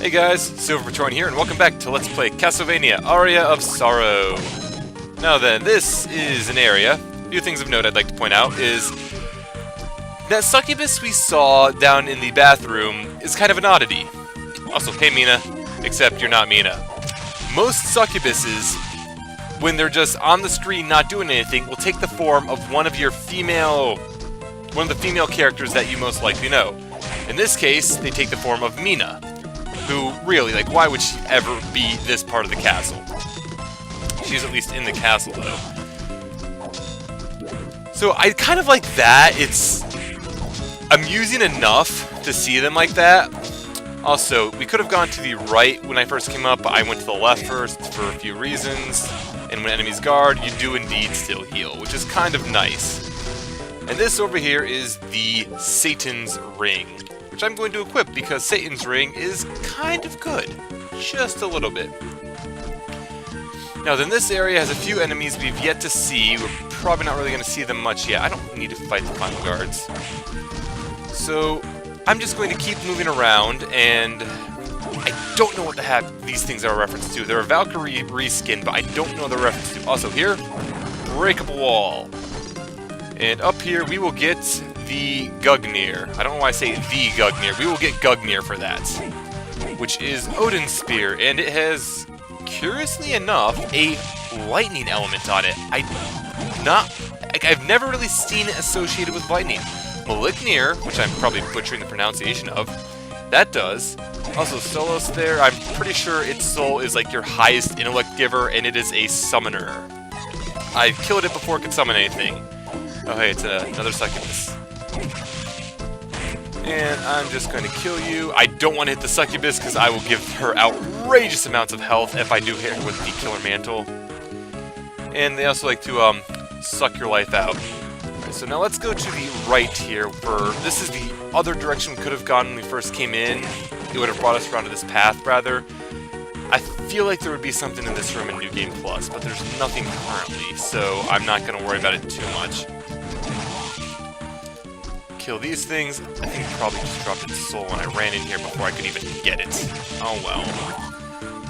Hey guys, Silvertorn here, and welcome back to Let's Play Castlevania Aria of Sorrow. Now then, this is an area. A few things of note I'd like to point out is that succubus we saw down in the bathroom is kind of an oddity. Also, hey Mina, except you're not Mina. Most succubuses, when they're just on the screen not doing anything, will take the form of one of the female characters that you most likely know. In this case, they take the form of Mina. Who, really, like, why would she ever be this part of the castle? She's at least in the castle, though. So, I kind of like that. It's amusing enough to see them like that. Also, we could have gone to the right when I first came up, but I went to the left first for a few reasons. And when enemies guard, you do indeed still heal, which is kind of nice. And this over here is the Satan's Ring, which I'm going to equip because Satan's Ring is kind of good. Just a little bit. Now then, this area has a few enemies we've yet to see. We're probably not really going to see them much yet. I don't need to fight the final guards. So, I'm just going to keep moving around, and I don't know what the heck these things are a reference to. They're a Valkyrie reskin, but I don't know the reference to. Also here, breakable wall. And up here, we will get the Gugnir. I don't know why I say the Gugnir. We will get Gugnir for that. Which is Odin's Spear, and it has, curiously enough, a lightning element on it. I've never really seen it associated with lightning. Malignir, which I'm probably butchering the pronunciation of, that does. Also, Solos there, I'm pretty sure its soul is like your highest intellect giver, and it is a summoner. I've killed it before it could summon anything. Oh hey, it's another succubus. And I'm just going to kill you. I don't want to hit the succubus because I will give her outrageous amounts of health if I do hit her with the killer mantle. And they also like to suck your life out. Alright, so now let's go to the right here. This is the other direction we could have gone when we first came in. It would have brought us around to this path, rather. I feel like there would be something in this room in New Game Plus, but there's nothing currently, so I'm not going to worry about it too much. Kill these things. I think it probably just dropped its soul when I ran in here before I could even get it. Oh well.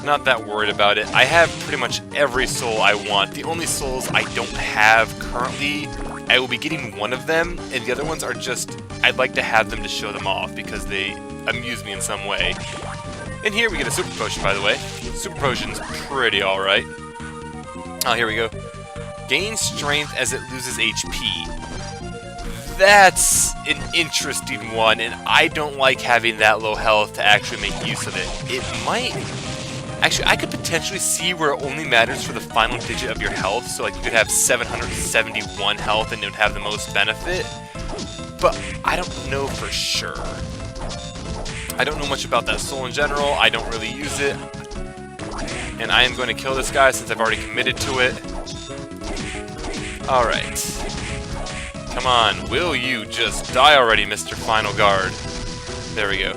Not that worried about it. I have pretty much every soul I want. The only souls I don't have currently, I will be getting one of them, and the other ones are just, I'd like to have them to show them off because they amuse me in some way. And here we get a super potion, by the way. Super potion's pretty alright. Oh, here we go. Gain strength as it loses HP. That's an interesting one, and I don't like having that low health to actually make use of it. It might... Actually, I could potentially see where it only matters for the final digit of your health, so like you could have 771 health and it would have the most benefit. But I don't know for sure. I don't know much about that soul in general, I don't really use it. And I am going to kill this guy since I've already committed to it. Alright. Come on, will you just die already, Mr. Final Guard? There we go.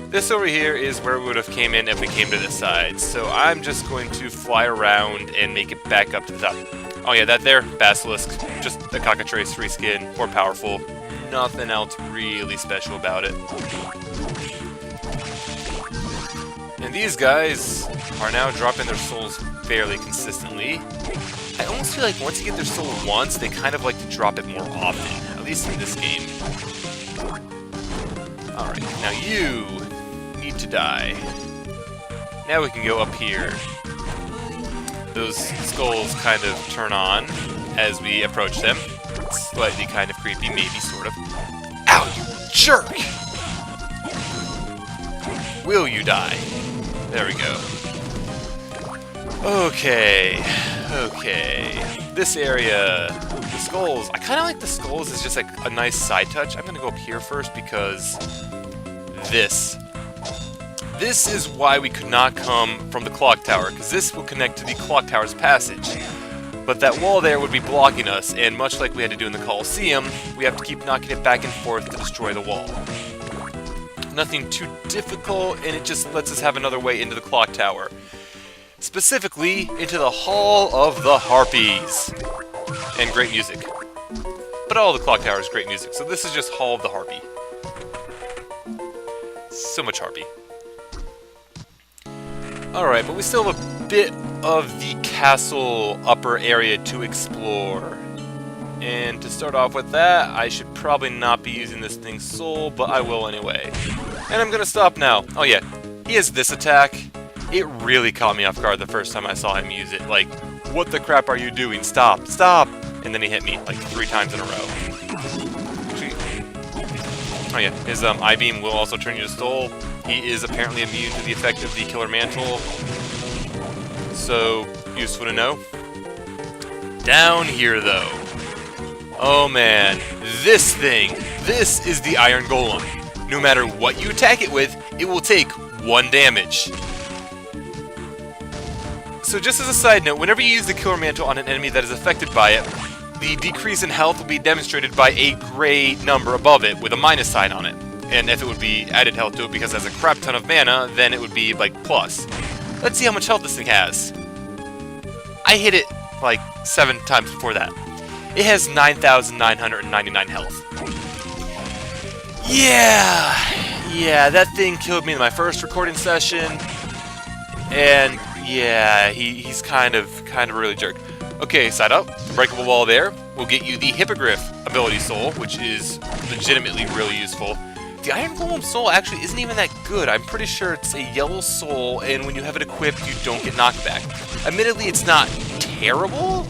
This over here is where we would have came in if we came to this side. So I'm just going to fly around and make it back up to the top. Oh yeah, that there, Basilisk. Just a cockatrice reskin, more powerful. Nothing else really special about it. And these guys are now dropping their souls fairly consistently. I almost feel like once you get their soul once, they kind of like to drop it more often, at least in this game. Alright, now you need to die. Now we can go up here. Those skulls kind of turn on as we approach them. It's slightly kind of creepy, maybe, sort of. Ow, you jerk! Will you die? There we go. Okay. This area, the skulls, I kind of like the skulls as just like a nice side touch. I'm going to go up here first because this is why we could not come from the clock tower, because this will connect to the clock tower's passage. But that wall there would be blocking us, and much like we had to do in the Colosseum, we have to keep knocking it back and forth to destroy the wall. Nothing too difficult, and it just lets us have another way into the clock tower. Specifically, into the Hall of the Harpies. And great music. But all the clock tower is great music, so this is just Hall of the Harpy. So much Harpy. Alright, but we still have a bit of the castle upper area to explore. And to start off with that, I should probably not be using this thing's soul, but I will anyway. And I'm gonna stop now. Oh yeah, he has this attack. It really caught me off guard the first time I saw him use it. Like, what the crap are you doing? Stop, stop! And then he hit me like 3 times in a row. Actually, oh yeah, his I-beam will also turn you to soul. He is apparently immune to the effect of the Killer Mantle. So, useful to know. Down here though. Oh man, this thing. This is the Iron Golem. No matter what you attack it with, it will take 1 damage. So just as a side note, whenever you use the Killer Mantle on an enemy that is affected by it, the decrease in health will be demonstrated by a gray number above it with a minus sign on it. And if it would be added health to it because it has a crap ton of mana, then it would be like plus. Let's see how much health this thing has. I hit it like 7 times before that. It has 9,999 health. Yeah, that thing killed me in my first recording session. And yeah, he's kind of a really jerk. Okay, side up, Unbreakable Wall there. We'll get you the Hippogriff ability soul, which is legitimately really useful. The Iron Golem soul actually isn't even that good. I'm pretty sure it's a yellow soul, and when you have it equipped, you don't get knocked back. Admittedly, it's not terrible,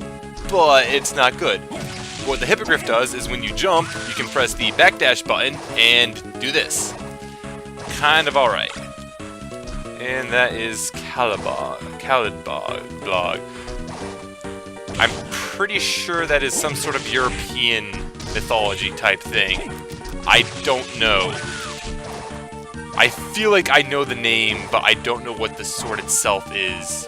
but it's not good. What the Hippogriff does is when you jump, you can press the backdash button and do this. Kind of alright. And that is Calibog. I'm pretty sure that is some sort of European mythology type thing. I don't know. I feel like I know the name, but I don't know what the sword itself is.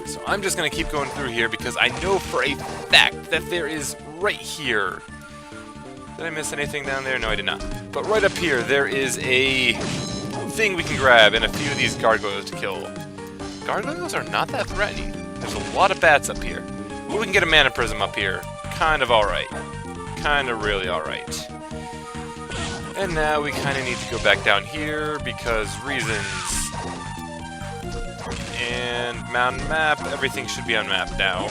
So I'm just going to keep going through here because I know for a fact that there is right here. Did I miss anything down there? No, I did not. But right up here, there is a thing we can grab and a few of these gargoyles to kill. Gargoyles are not that threatening. There's a lot of bats up here. But we can get a mana prism up here. Kind of alright. Kind of really alright. And now we kind of need to go back down here because reasons. And mountain map, everything should be on map now.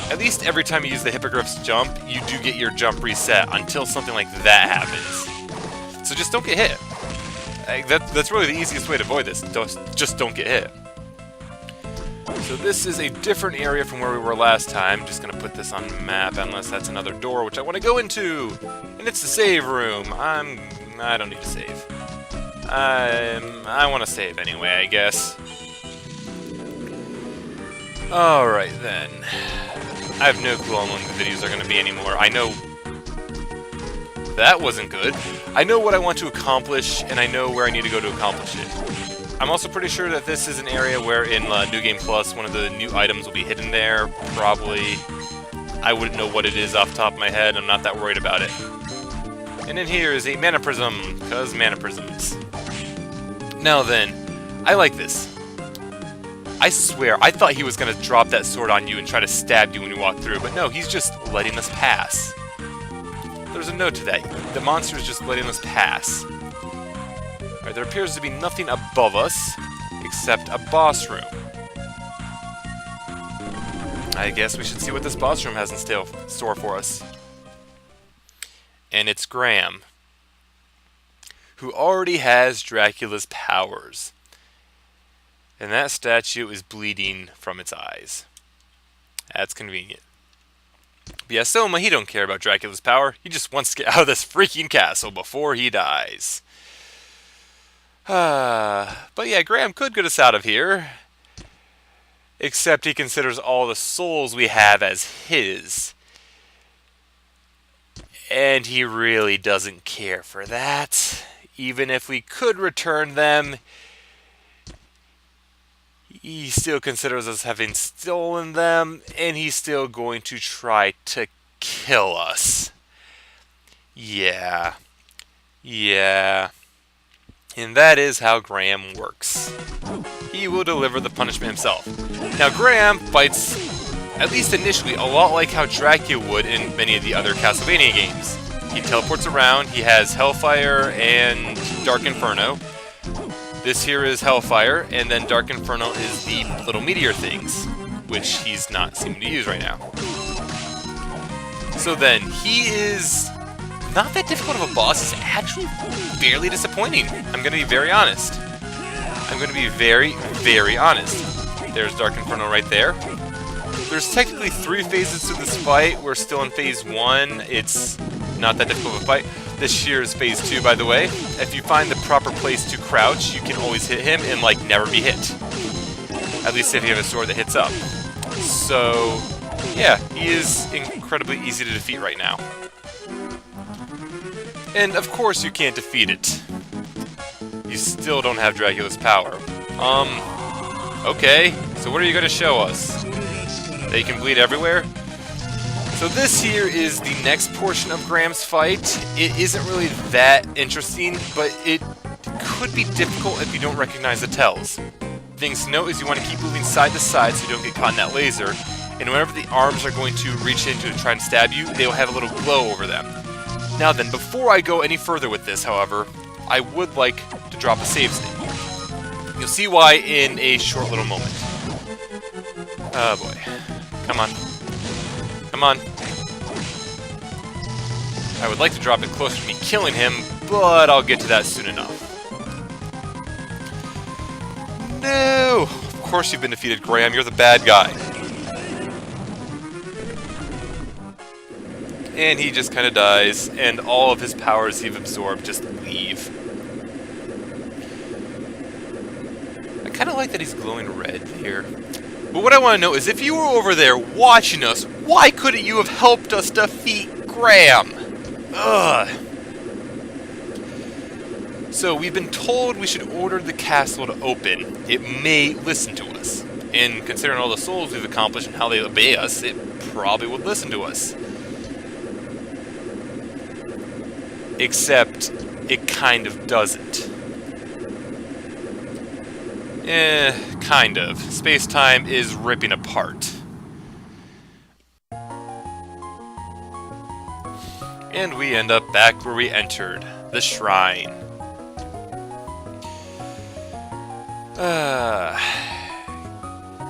At least every time you use the Hippogriff's jump, you do get your jump reset until something like that happens. So just don't get hit. That's really the easiest way to avoid this. Just don't get hit. So this is a different area from where we were last time. Just gonna put this on the map, unless that's another door which I want to go into, and it's the save room. I don't need to save. I want to save anyway, I guess. All right then. I have no clue how long the videos are gonna be anymore. I know that wasn't good. I know what I want to accomplish, and I know where I need to go to accomplish it. I'm also pretty sure that this is an area where in New Game Plus, one of the new items will be hidden there, probably. I wouldn't know what it is off the top of my head, I'm not that worried about it. And in here is a Mana Prism, because Mana Prisms. Now then, I like this. I swear, I thought he was going to drop that sword on you and try to stab you when you walk through, but no, he's just letting us pass. There's a note to that. The monster is just letting us pass. Alright, there appears to be nothing above us, except a boss room. I guess we should see what this boss room has in store for us. And it's Graham, who already has Dracula's powers. And that statue is bleeding from its eyes. That's convenient. But yeah, Soma, he don't care about Dracula's power. He just wants to get out of this freaking castle before he dies. But yeah, Graham could get us out of here. Except he considers all the souls we have as his. And he really doesn't care for that. Even if we could return them, he still considers us having stolen them, and he's still going to try to kill us. Yeah. And that is how Graham works. He will deliver the punishment himself. Now Graham fights, at least initially, a lot like how Dracula would in many of the other Castlevania games. He teleports around, he has Hellfire and Dark Inferno. This here is Hellfire, and then Dark Inferno is the little meteor things, which he's not seeming to use right now. So then, he is not that difficult of a boss. He's actually barely disappointing. I'm going to be very honest. I'm going to be very, very honest. There's Dark Inferno right there. There's technically 3 phases to this fight. We're still in phase 1. It's not that difficult of a fight. This here is phase 2, by the way. If you find the proper place to crouch, you can always hit him and, like, never be hit. At least if you have a sword that hits up. So, yeah, he is incredibly easy to defeat right now. And, of course, you can't defeat it. You still don't have Dracula's power. Okay. So what are you going to show us? That you can bleed everywhere? So this here is the next portion of Graham's fight. It isn't really that interesting, but it could be difficult if you don't recognize the tells. Things to note is you want to keep moving side to side so you don't get caught in that laser, and whenever the arms are going to reach in to try and stab you, they'll have a little glow over them. Now then, before I go any further with this, however, I would like to drop a save state. You'll see why in a short little moment. Oh boy. Come on. Come on. I would like to drop it closer to me killing him, but I'll get to that soon enough. No! Of course you've been defeated, Graham. You're the bad guy. And he just kind of dies, and all of his powers he've absorbed just leave. I kind of like that he's glowing red here. But what I want to know is, if you were over there watching us, why couldn't you have helped us defeat Graham? Ugh. So we've been told we should order the castle to open. It may listen to us. And considering all the souls we've accomplished and how they obey us, it probably would listen to us. Except, it kind of doesn't. Kind of. Space-time is ripping apart. And we end up back where we entered, the shrine.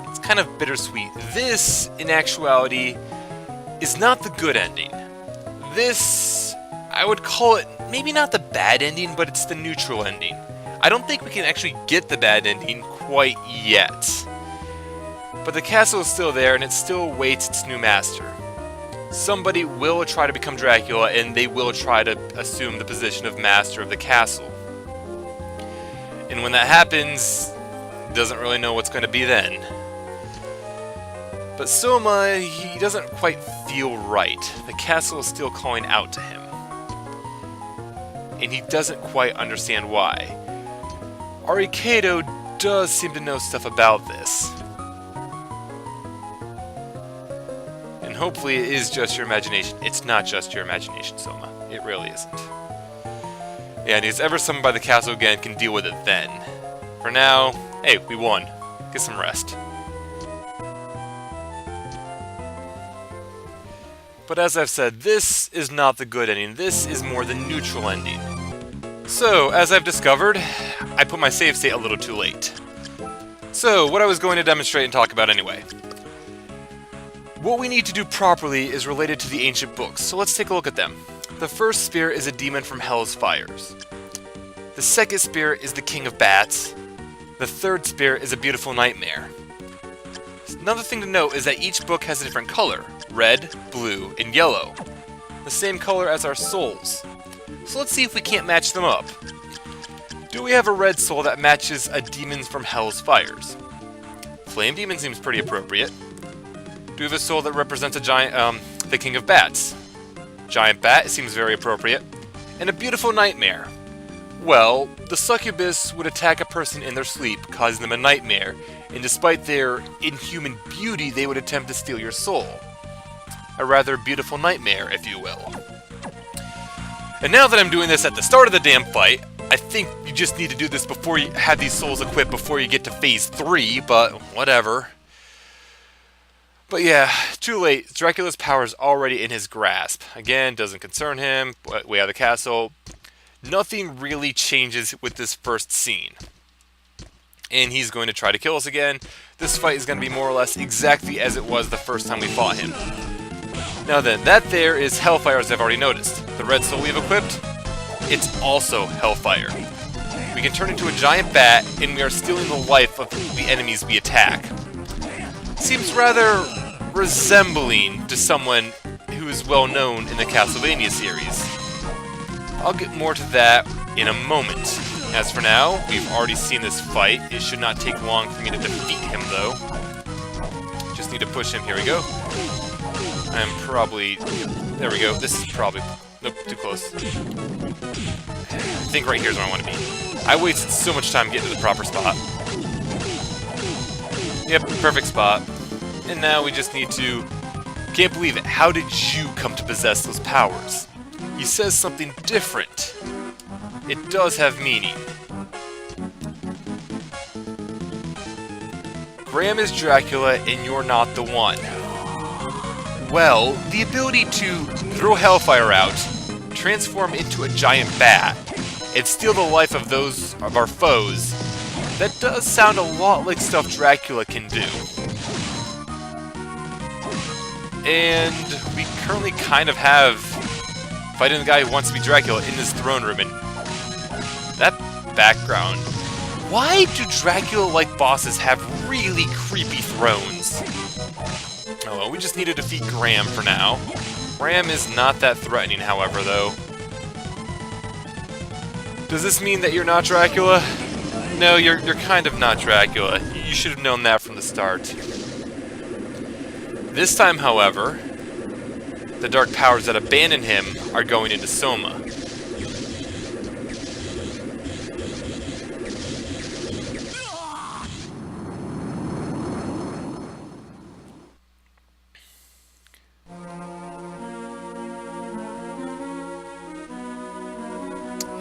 It's kind of bittersweet. This, in actuality, is not the good ending. This, I would call it maybe not the bad ending, but it's the neutral ending. I don't think we can actually get the bad ending quite yet. But the castle is still there, and it still awaits its new master. Somebody will try to become Dracula, and they will try to assume the position of master of the castle. And when that happens, doesn't really know what's going to be then. But Soma, he doesn't quite feel right. The castle is still calling out to him. And he doesn't quite understand why. Arikado does seem to know stuff about this. And hopefully it is just your imagination. It's not just your imagination, Soma. It really isn't. Yeah, and if he's ever summoned by the castle again, can deal with it then. For now, hey, we won. Get some rest. But as I've said, this is not the good ending. This is more the neutral ending. So, as I've discovered, I put my save state a little too late. So, what I was going to demonstrate and talk about anyway. What we need to do properly is related to the ancient books, so let's take a look at them. The first spirit is a demon from Hell's Fires. The second spirit is the King of Bats. The third spirit is a beautiful nightmare. Another thing to note is that each book has a different color. Red, blue, and yellow. The same color as our souls. So let's see if we can't match them up. Do we have a red soul that matches a demon from Hell's Fires? Flame Demon seems pretty appropriate. Do we have a soul that represents a giant, the King of Bats? Giant Bat seems very appropriate. And a beautiful nightmare. Well, the succubus would attack a person in their sleep, causing them a nightmare, and despite their inhuman beauty, they would attempt to steal your soul. A rather beautiful nightmare, if you will. And now that I'm doing this at the start of the damn fight, I think you just need to do this before you have these souls equipped before you get to phase 3, but whatever. But yeah, too late. Dracula's power is already in his grasp. Again, doesn't concern him. Way out of the castle. Nothing really changes with this first scene. and he's going to try to kill us again. This fight is going to be more or less exactly as it was the first time we fought him. Now then, that there is Hellfire, as I've already noticed. The red soul we've equipped, it's also Hellfire. We can turn into a giant bat, and we are stealing the life of the enemies we attack. Seems rather resembling to someone who is well known in the Castlevania series. I'll get more to that in a moment. As for now, we've already seen this fight. It should not take long for me to defeat him, though. Just need to push him. Here we go. I'm probably... There we go. This is probably... Nope, too close. I think right here is where I want to be. I wasted so much time getting to the proper spot. Yep, perfect spot. And now we just need to... Can't believe it. How did you come to possess those powers? He says something different. It does have meaning. Graham is Dracula and you're not the one. Well, the ability to throw Hellfire out, transform into a giant bat, and steal the life of those of our foes, that does sound a lot like stuff Dracula can do. And we currently kind of have fighting the guy who wants to be Dracula in this throne room, and that background. Why do Dracula-like bosses have really creepy thrones? Oh well, we just need to defeat Graham for now. Graham is not that threatening, however, though. Does this mean that you're not Dracula? No, you're kind of not Dracula. You should have known that from the start. This time, however, the dark powers that abandon him are going into Soma.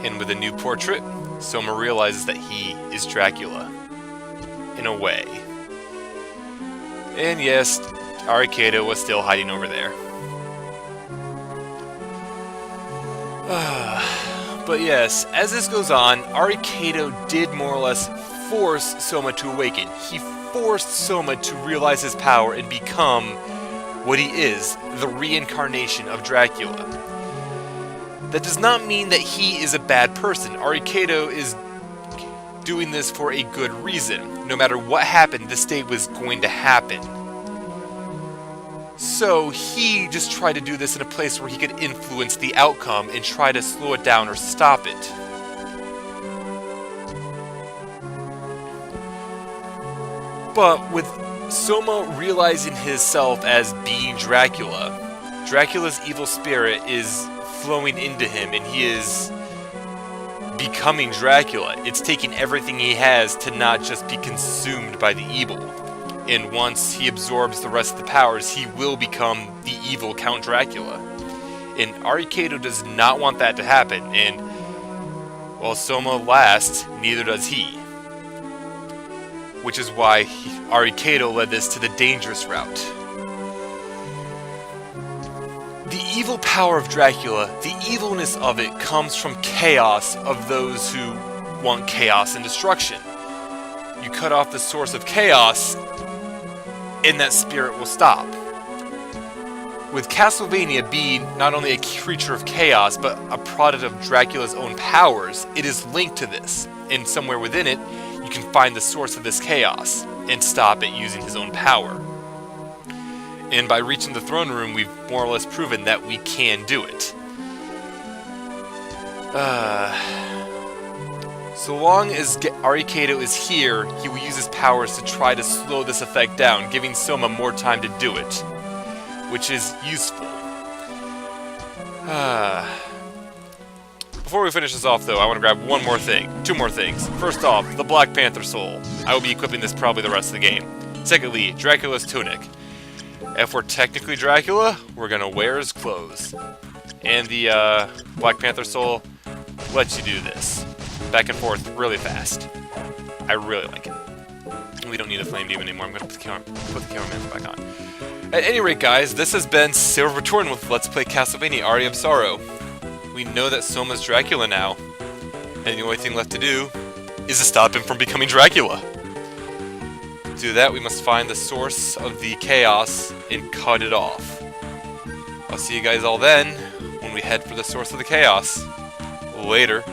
And with a new portrait, Soma realizes that he is Dracula. In a way. And yes, Arikado was still hiding over there. But yes, as this goes on, Arikado did more or less force Soma to awaken. He forced Soma to realize his power and become what he is, the reincarnation of Dracula. That does not mean that he is a bad person. Arikado is doing this for a good reason. No matter what happened, this day was going to happen. So he just tried to do this in a place where he could influence the outcome and try to slow it down or stop it. But with Soma realizing himself as being Dracula, Dracula's evil spirit is flowing into him and he is becoming Dracula. It's taking everything he has to not just be consumed by the evil. And once he absorbs the rest of the powers, he will become the evil Count Dracula. And Arikado does not want that to happen, and while Soma lasts, neither does he. Which is why Arikado led this to the dangerous route. The evil power of Dracula, the evilness of it, comes from chaos of those who want chaos and destruction. You cut off the source of chaos, and that spirit will stop. With Castlevania being not only a creature of chaos, but a product of Dracula's own powers, it is linked to this, and somewhere within it, you can find the source of this chaos, and stop it using his own power. And by reaching the throne room, we've more or less proven that we can do it. So long as Arikado is here, he will use his powers to try to slow this effect down, giving Soma more time to do it, which is useful. Before we finish this off, though, I want to grab one more thing. Two more things. First off, the Black Panther Soul. I will be equipping this probably the rest of the game. Secondly, Dracula's Tunic. If we're technically Dracula, we're going to wear his clothes. And the Black Panther Soul lets you do this. Back and forth really fast. I really like it. We don't need a flame demon anymore. I'm going to put the cameraman back on. At any rate, guys, this has been Silver Return with Let's Play Castlevania Aria of Sorrow. We know that Soma's Dracula now, and the only thing left to do is to stop him from becoming Dracula. To do that, we must find the source of the chaos and cut it off. I'll see you guys all then, when we head for the source of the chaos. Later.